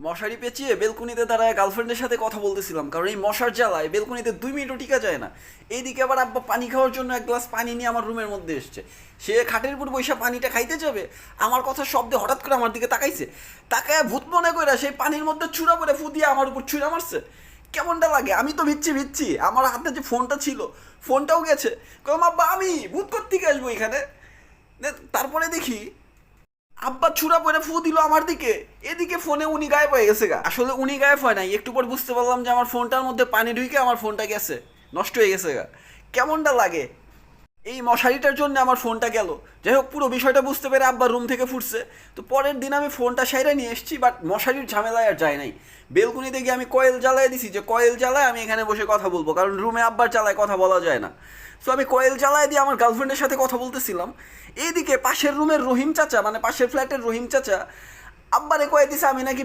মশারি পেঁচিয়ে বেলকুনিতে দাঁড়ায় গার্লফ্রেন্ডের সাথে কথা বলতেছিলাম, কারণ এই মশার জ্বালায় বেলকুনিতে 2 মিনিটও টিকা যায় না। এইদিকে আবার আব্বা পানি খাওয়ার জন্য এক গ্লাস পানি নিয়ে আমার রুমের মধ্যে এসছে। সে খাটের উপর বৈশা পানিটা খাইতে যাবে, আমার কথা শব্দে হঠাৎ করে আমার দিকে তাকাইছে। তাকায় ভূত মনে করে সেই পানির মধ্যে ছুঁড়া পড়ে ফু দিয়ে আমার উপর ছুঁড়া মারছে। কেমনটা লাগে? আমি তো ভিচ্ছি, আমার হাতে যে ফোনটা ছিল ফোনটাও গেছে। কম আব্বা আমি ভূত কোত্থেকে আসবো এখানে? তারপরে দেখি আব্বা ছুরা পরে ফু দিল আমার দিকে। এদিকে ফোনে উনি গায়েব হয়ে গেছে গা। আসলে উনি গায়েব হয় নাই, একটু পর বুঝতে পারলাম যে আমার ফোনটার মধ্যে পানি ঢুকে আমার ফোনটা গেছে, নষ্ট হয়ে গেছে গা। কেমনটা লাগে? এই মশারিটার জন্য আমার ফোনটা গেল। যাই হোক, পুরো বিষয়টা বুঝতে পেরে আব্বা রুম থেকে ফুটছে। তো পরের দিন আমি ফোনটা সাইরা নিয়ে এসেছি, বাট মশারির ঝামেলায় আর যায় নাই। বেলকুনিতে গিয়ে আমি কয়েল জ্বালায় দিছি, যে কয়েল জ্বালায় আমি এখানে বসে কথা বলবো, কারণ রুমে আব্বার জ্বালায় কথা বলা যায় না। সো আমি কয়েল জ্বালায় দিয়ে আমার গার্লফ্রেন্ডের সাথে কথা বলতেছিলাম। এইদিকে পাশের রুমের রহিম চাচা, মানে পাশের ফ্ল্যাটের রহিম চাচা আব্বারে কয়ে দিছে আমি নাকি